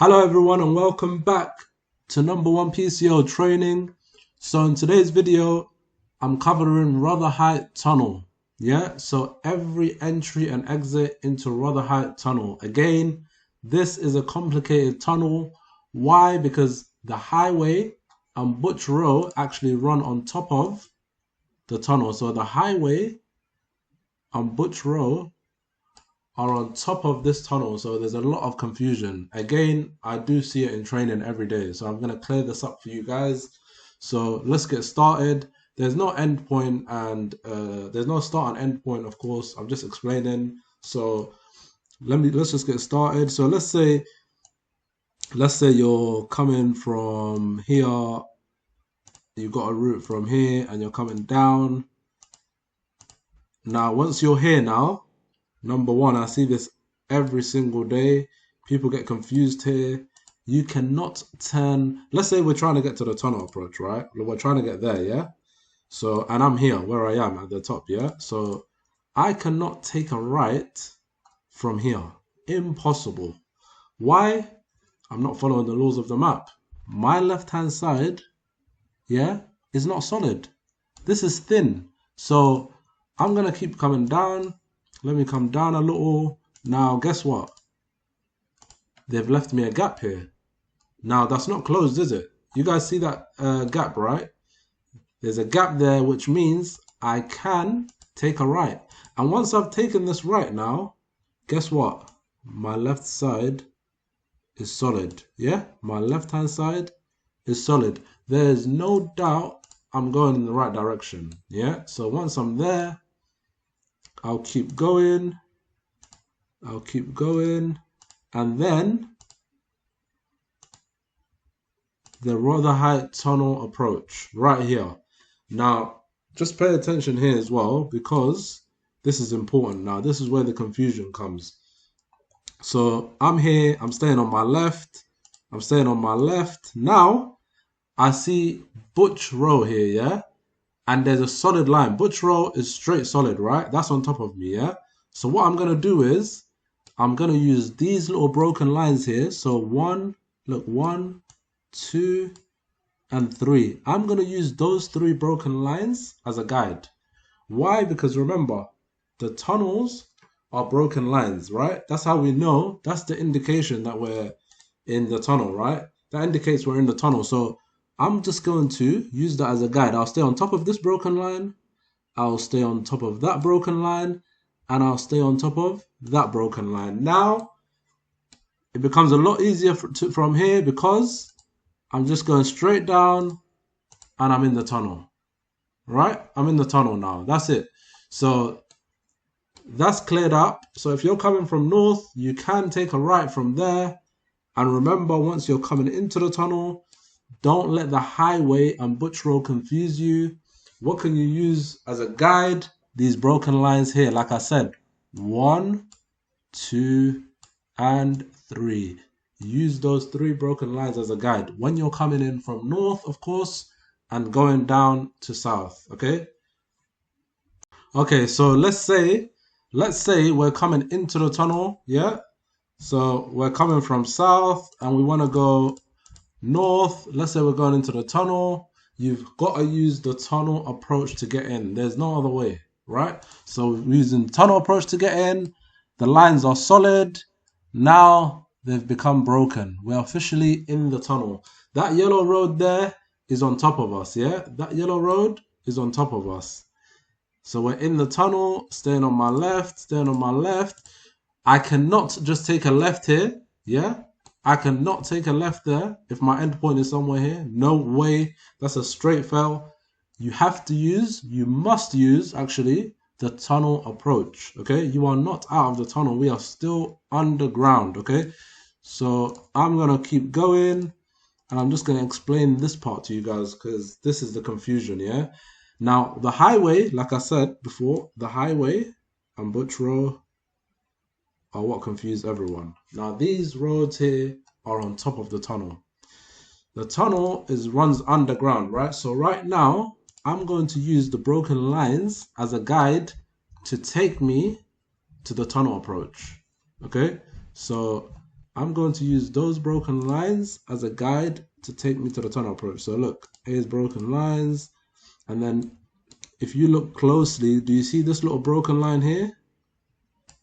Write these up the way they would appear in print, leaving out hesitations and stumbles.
Hello everyone and welcome back to number one PCO training. So in today's video, I'm covering Rotherhithe tunnel. Yeah, so every entry and exit into Rotherhithe tunnel. Again, this is a complicated tunnel. Why? Because the highway and Butch Road actually run on top of the tunnel. So the highway and Butch Road are on top of this tunnel, so there's a lot of confusion. Again, I do see it in training every day, so I'm going to clear this up for you guys. So let's get started. There's no end point and there's no start and end point, of course. I'm just explaining. So let's just get started. So let's say you're coming from here, you've got a route from here and you're coming down. Now once you're here now, number one, I see this every single day. People get confused here. You cannot turn. Let's say we're trying to get to the tunnel approach, right? We're trying to get there, yeah? So, and I'm here where I am at the top, yeah? So I cannot take a right from here. Impossible. Why? I'm not following the laws of the map. My left-hand side, yeah, is not solid. This is thin. So I'm going to keep coming down. Let me come down a little. Now, guess what? They've left me a gap here. Now, that's not closed, is it? You guys see that gap, right? There's a gap there, which means I can take a right. And once I've taken this right now, guess what? My left side is solid. Yeah? My left-hand side is solid. There's no doubt I'm going in the right direction. Yeah? So once I'm there, I'll keep going. And then the Rotherhithe tunnel approach right here. Now, just pay attention here as well because this is important. Now, this is where the confusion comes. So I'm here, I'm staying on my left. Now, I see Butch Row here, yeah? And there's a solid line. Butch Row is straight solid, right? That's on top of me, yeah? So what I'm going to do is I'm going to use these little broken lines here. So one, 2, and 3. I'm going to use those 3 broken lines as a guide. Why? Because remember, the tunnels are broken lines, right? That's how we know. That's the indication that we're in the tunnel, right? That indicates we're in the tunnel. So I'm just going to use that as a guide. I'll stay on top of this broken line. I'll stay on top of that broken line. And I'll stay on top of that broken line. Now, it becomes a lot easier from here because I'm just going straight down and I'm in the tunnel, right? I'm in the tunnel now. That's it. So that's cleared up. So if you're coming from north, you can take a right from there. And remember, once you're coming into the tunnel, don't let the highway and Butch Road confuse you. What can you use as a guide? These broken lines here, like I said, 1, 2, and 3. Use those 3 broken lines as a guide when you're coming in from north, of course, and going down to south, okay? Okay, so let's say we're coming into the tunnel, yeah? So we're coming from south and we want to go north. Let's say we're going into the tunnel. You've got to use the tunnel approach to get in. There's no other way, right? So we're using tunnel approach to get in. The lines are solid. Now they've become broken. We're officially in the tunnel. That yellow road there is on top of us, yeah? That yellow road is on top of us. So we're in the tunnel, staying on my left. I cannot just take a left here, yeah? I cannot take a left there if my endpoint is somewhere here. No way. That's a straight fail. You must use, actually, the tunnel approach, okay? You are not out of the tunnel. We are still underground, okay? So I'm going to keep going, and I'm just going to explain this part to you guys because this is the confusion, yeah? Now, the highway, like I said before, the highway and Butch Road are what confuse everyone. Now, these roads here are on top of the tunnel. The tunnel runs underground, right? So right now, I'm going to use the broken lines as a guide to take me to the tunnel approach, okay? So I'm going to use those broken lines as a guide to take me to the tunnel approach. So look, here's broken lines. And then if you look closely, do you see this little broken line here?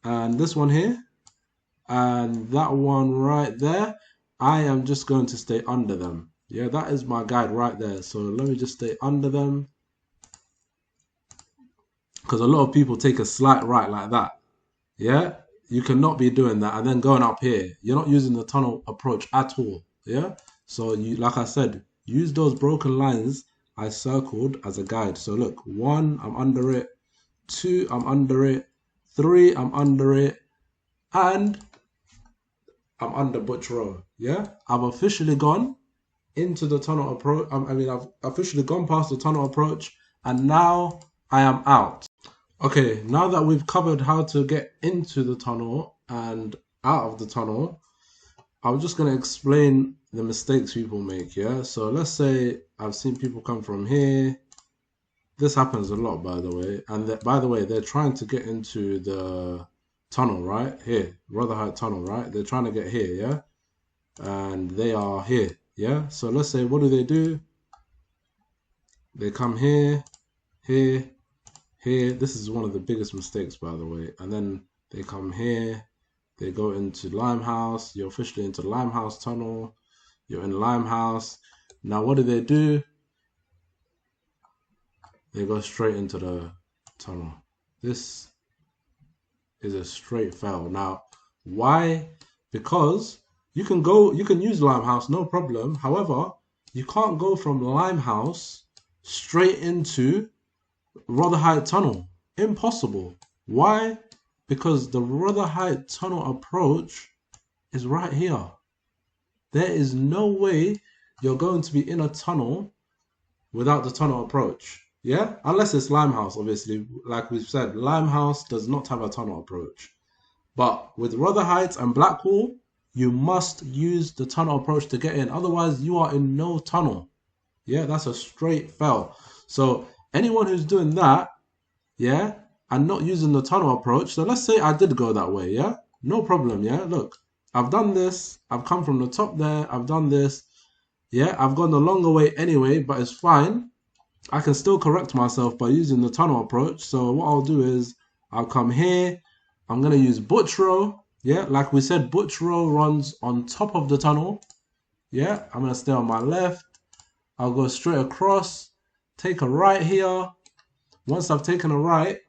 And this one here? And that one right there? I am just going to stay under them. Yeah, that is my guide right there. So let me just stay under them. Because a lot of people take a slight right like that. Yeah, you cannot be doing that and then going up here. You're not using the tunnel approach at all. Yeah, so you, like I said, use those broken lines I circled as a guide. So look, 1, I'm under it. 2, I'm under it. 3, I'm under it. And I'm under Butch Row. Yeah, I've officially gone into the tunnel approach. I've officially gone past the tunnel approach, and now I am out. Okay, now that we've covered how to get into the tunnel and out of the tunnel, I'm just going to explain the mistakes people make, yeah? So let's say I've seen people come from here. This happens a lot, by the way. And by the way, they're trying to get into the tunnel, right? Here, Rotherhithe tunnel, right? They're trying to get here, yeah? And they are here, yeah? So let's say, what do? They come here, here, here. This is one of the biggest mistakes, by the way. And then they come here, they go into Limehouse. You're officially into Limehouse tunnel. You're in Limehouse. Now, what do? They go straight into the tunnel. This is a straight fail. Now, why? Because you can use Limehouse, no problem. However, you can't go from Limehouse straight into Rotherhithe tunnel. Impossible. Why? Because the Rotherhithe tunnel approach is right here. There is no way you're going to be in a tunnel without the tunnel approach. Yeah? Unless it's Limehouse, obviously. Like we've said, Limehouse does not have a tunnel approach. But with Rotherhithe and Blackwall, you must use the tunnel approach to get in. Otherwise, you are in no tunnel. Yeah, that's a straight fail. So anyone who's doing that, yeah, and not using the tunnel approach. So let's say I did go that way, yeah? No problem, yeah? Look, I've done this. I've come from the top there. I've done this. Yeah, I've gone the longer way anyway, but it's fine. I can still correct myself by using the tunnel approach. So what I'll do is I'll come here. I'm going to use Butch Row. Yeah, like we said, Butch Row runs on top of the tunnel. Yeah, I'm going to stay on my left. I'll go straight across, take a right here. Once I've taken a right,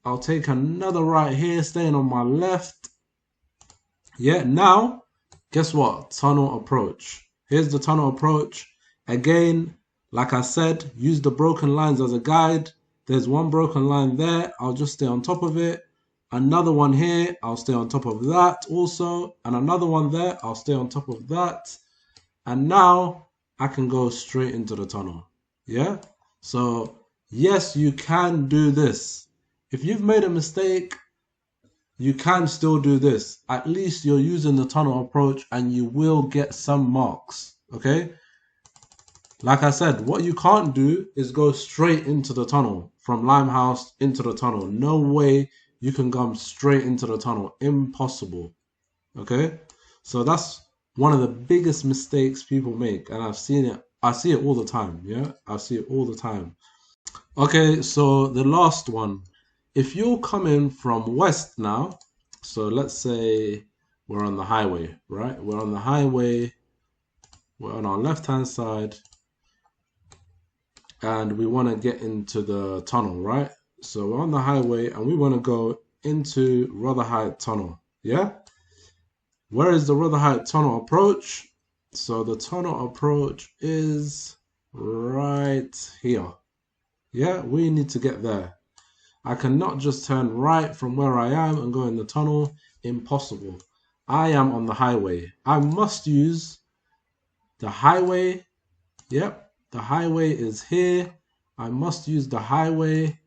I'll take another right here, staying on my left. Yeah, now, guess what? Tunnel approach. Here's the tunnel approach. Again, like I said, use the broken lines as a guide. There's one broken line there. I'll just stay on top of it. Another one here. I'll stay on top of that also. And another one there. I'll stay on top of that. And now I can go straight into the tunnel. Yeah? So, yes, you can do this. If you've made a mistake, you can still do this. At least you're using the tunnel approach and you will get some marks. Okay? Like I said, what you can't do is go straight into the tunnel. From Limehouse into the tunnel. No way you can come straight into the tunnel. Impossible. Okay? So that's one of the biggest mistakes people make. And I've seen it. I see it all the time. Yeah? I see it all the time. Okay, so the last one. If you're coming from west now, so let's say we're on the highway, right? We're on the highway. We're on our left-hand side. And we want to get into the tunnel, right? So we're on the highway and we want to go into Rotherhithe tunnel, yeah? Where is the Rotherhithe tunnel approach? So the tunnel approach is right here. Yeah, we need to get there. I cannot just turn right from where I am and go in the tunnel. Impossible. I am on the highway. I must use the highway. Yep, the highway is here. I must use the highway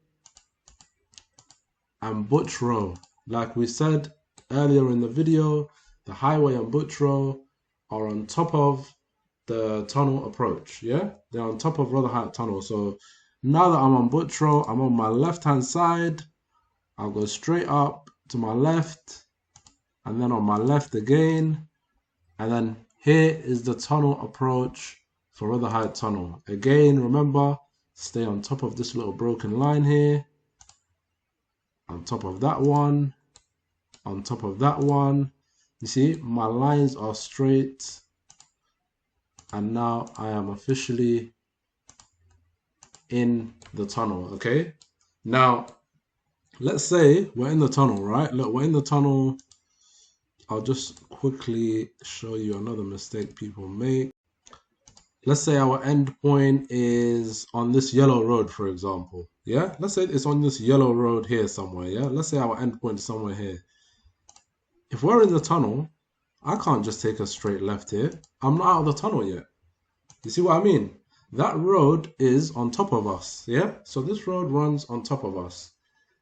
and Butch Row. Like we said earlier in the video, the highway and Butch Row are on top of the tunnel approach. Yeah, they're on top of Rotherhithe tunnel. So now that I'm on Butch Row, I'm on my left-hand side. I'll go straight up to my left and then on my left again. And then here is the tunnel approach for Rotherhithe tunnel. Again, remember, stay on top of this little broken line here, on top of that one, on top of that one. You see, my lines are straight, and now I am officially in the tunnel. Okay, now let's say we're in the tunnel, right? Look, we're in the tunnel. I'll just quickly show you another mistake people make. Let's say our end point is on this yellow road, for example. Yeah, let's say it's on this yellow road here somewhere. Yeah, let's say our end point is somewhere here. If we're in the tunnel, I can't just take a straight left here. I'm not out of the tunnel yet. You see what I mean? That road is on top of us. Yeah, so this road runs on top of us.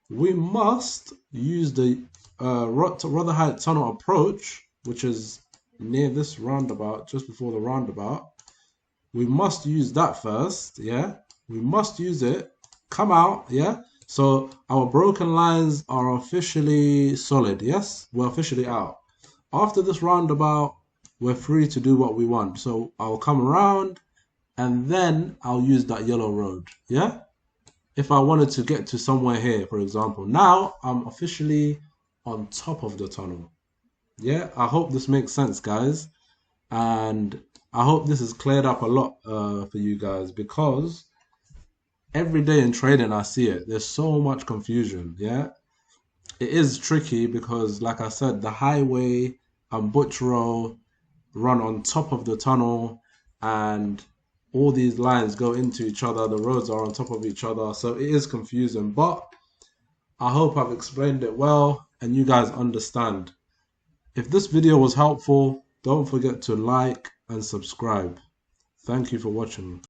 We must use the Rotherhithe tunnel approach, which is near this roundabout, just before the roundabout. We must use that first, yeah? We must use it, come out, yeah? So our broken lines are officially solid, yes? We're officially out. After this roundabout, we're free to do what we want. So I'll come around and then I'll use that yellow road, yeah? If I wanted to get to somewhere here, for example. Now I'm officially on top of the tunnel. Yeah, I hope this makes sense, guys. And I hope this has cleared up a lot for you guys, because every day in trading I see it. There's so much confusion. Yeah, it is tricky because, like I said, the highway and Butch Row run on top of the tunnel, and all these lines go into each other. The roads are on top of each other, so it is confusing. But I hope I've explained it well and you guys understand. If this video was helpful, don't forget to like and subscribe. Thank you for watching.